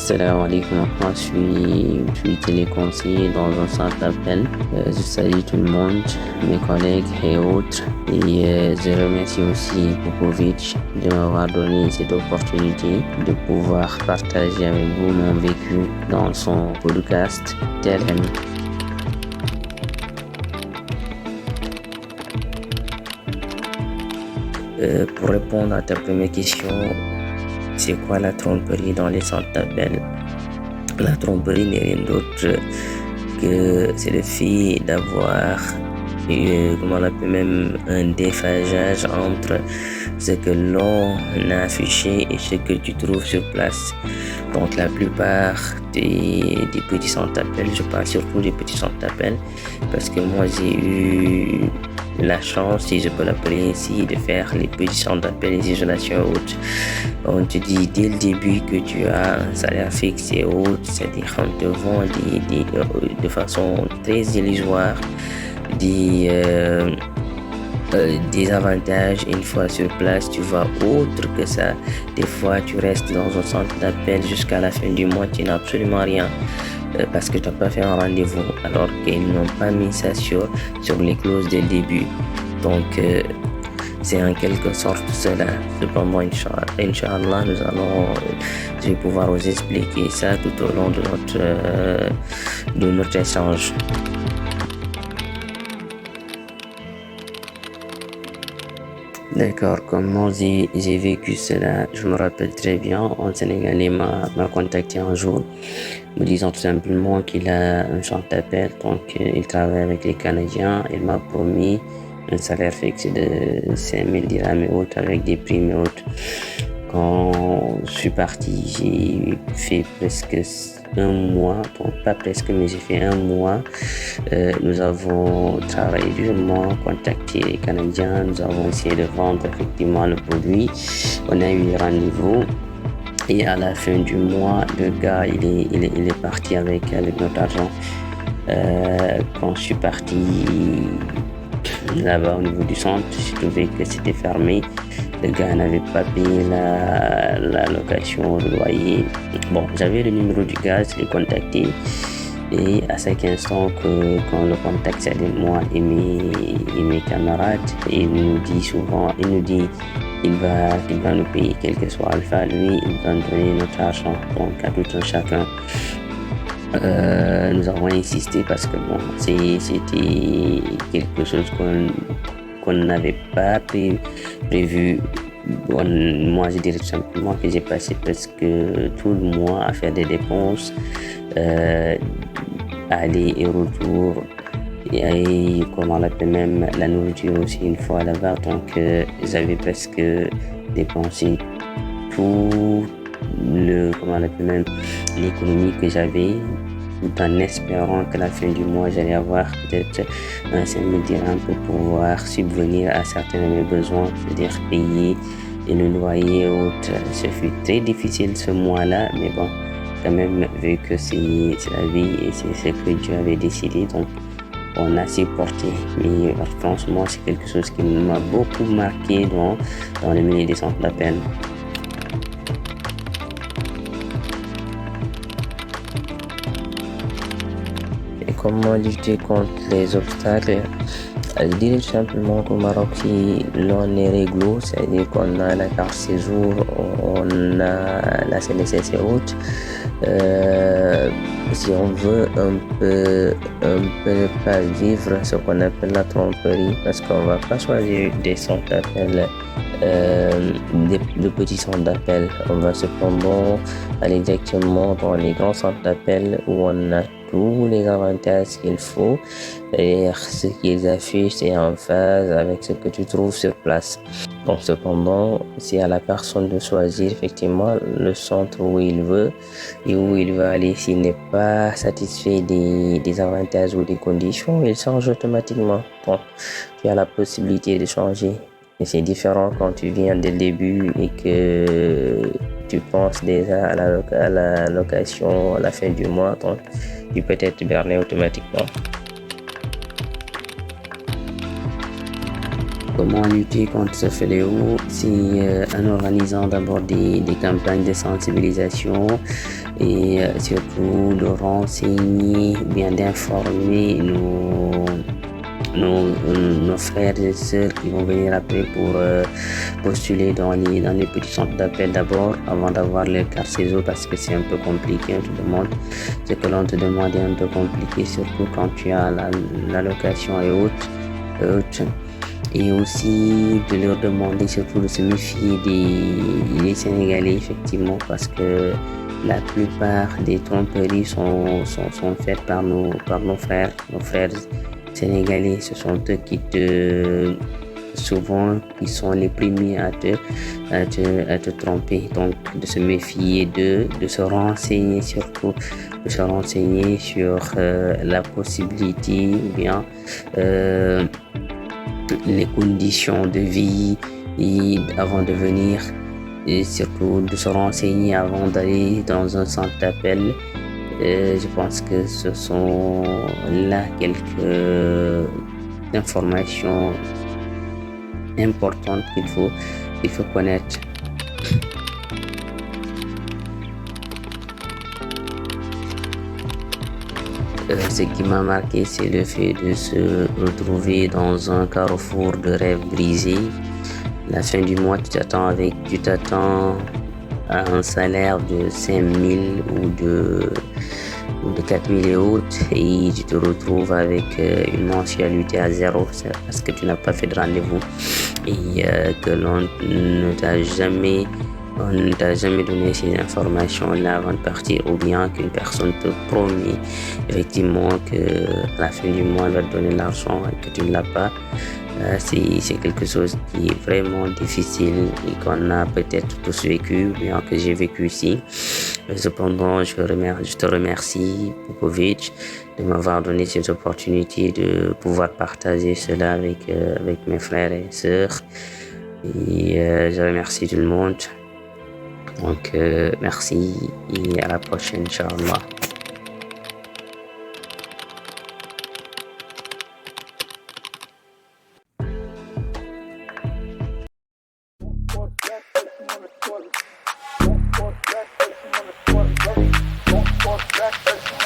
Salam alaikum, je suis téléconseiller dans un centre d'appel. Je salue tout le monde, mes collègues et autres. Et je remercie aussi Popovic de m'avoir donné cette opportunité de pouvoir partager avec vous mon vécu dans son podcast Terem. Pour répondre à ta première question, c'est quoi la tromperie dans les centres d'appel? La tromperie n'est rien d'autre que c'est le fait d'avoir comment on appelle même un déphasage entre ce que l'on a affiché et ce que tu trouves sur place. Donc la plupart des petits centres d'appel, je parle surtout des petits centres d'appel parce que moi j'ai eu la chance, si je peux l'appeler ainsi, de faire les petits centres d'appel, les isolations hautes. On te dit dès le début que tu as un salaire fixe et autres, c'est-à-dire on te vend de façon très illusoire des avantages. Une fois sur place, tu vois autre que ça. Des fois, tu restes dans un centre d'appel jusqu'à la fin du mois, tu n'as absolument rien parce que tu n'as pas fait un rendez-vous, alors qu'ils n'ont pas mis ça sur les clauses dès le début. Donc, c'est en quelque sorte cela. Cependant, Inch'Allah, je vais pouvoir vous expliquer ça tout au long de notre échange. D'accord, comment j'ai vécu cela, je me rappelle très bien. Un Sénégalais m'a contacté un jour, me disant tout simplement qu'il a un centre d'appel, donc il travaille avec les Canadiens. Il m'a promis un salaire fixe de 5000 dirhams et autres avec des primes et autres. Quand je suis parti, j'ai fait presque un mois, bon pas presque, mais j'ai fait un mois. Nous avons travaillé durement, contacté les Canadiens, nous avons essayé de vendre effectivement le produit. On a eu des rendez-vous et à la fin du mois, le gars il est parti avec notre argent. Quand je suis parti là-bas au niveau du centre, j'ai trouvé que c'était fermé. Le gars n'avait pas payé la location, le loyer. Bon, j'avais le numéro du gars, je l'ai contacté. Et à chaque instant quand le contact c'est de moi et mes camarades, il nous dit il va nous payer quel que soit Alpha, lui il va nous donner notre argent, donc à tout un chacun. Nous avons insisté parce que bon, c'était quelque chose qu'on n'avait pas prévu. Bon, moi je dirais tout simplement que j'ai passé presque tout le mois à faire des dépenses, aller et retour, et comment on l'appelle même la nourriture aussi une fois là-bas. Donc j'avais presque dépensé tout comment on l'appelle même l'économie que j'avais, tout en espérant qu'à la fin du mois j'allais avoir peut-être un 5000 dirhams pour pouvoir subvenir à certains de mes besoins, c'est-à-dire payer et le loyer et autres. Ce fut très difficile ce mois-là, mais bon, quand même, vu que c'est la vie et c'est ce que Dieu avait décidé, donc on a supporté. Mais franchement, c'est quelque chose qui m'a beaucoup marqué dans le milieu des centres d'appel. Et comment lutter contre les obstacles? Je dirais tout simplement qu'au Maroc, si l'on est réglo, c'est-à-dire qu'on a la carte séjour, on a la CNSS et autres. Si on veut un peu ne pas vivre ce qu'on appelle la tromperie, parce qu'on va pas choisir des centres d'appel, de petits centres d'appel. On va cependant aller directement dans les grands centres d'appel où on a tous les avantages qu'il faut et ce qu'ils affichent est en phase avec ce que tu trouves sur place. Donc cependant, c'est à la personne de choisir effectivement le centre où il veut et où il veut aller. S'il n'est pas satisfait des avantages ou des conditions, il change automatiquement. Donc tu as la possibilité de changer. Et c'est différent quand tu viens dès le début et que tu penses déjà à la location à la fin du mois, donc tu peux être berné automatiquement. Comment lutter contre ce fléau? C'est en organisant d'abord des campagnes de sensibilisation et surtout de renseigner, bien d'informer nos frères et sœurs qui vont venir après pour postuler dans les petits centres d'appel d'abord avant d'avoir le carte CESO parce que c'est un peu compliqué. Ce que l'on te demande est un peu compliqué, surtout quand tu as l'allocation et autres. Et aussi de leur demander surtout de se méfier des Sénégalais effectivement parce que la plupart des tromperies sont faites par nos frères sénégalais. Ce sont eux qui sont les premiers à te tromper. Donc de se méfier d'eux, de se renseigner surtout, sur la possibilité ou bien les conditions de vie avant de venir et surtout de se renseigner avant d'aller dans un centre d'appel. Je pense que ce sont là quelques informations importantes qu'il faut connaître. Ce qui m'a marqué, c'est le fait de se retrouver dans un carrefour de rêves brisés. La fin du mois, tu t'attends à un salaire de 5 000 ou de 4 000 et autres et tu te retrouves avec une mensualité à 0 parce que tu n'as pas fait de rendez-vous et que l'on ne t'a jamais donné ces informations-là avant de partir ou bien qu'une personne te promet effectivement que à la fin du mois elle va te donner l'argent et que tu ne l'as pas. C'est quelque chose qui est vraiment difficile et qu'on a peut-être tous vécu, bien que j'ai vécu ici. Cependant, je te remercie, Popovic, de m'avoir donné cette opportunité de pouvoir partager cela avec mes frères et sœurs. Et je remercie tout le monde. Donc, merci et à la prochaine, Inch'Allah. Back,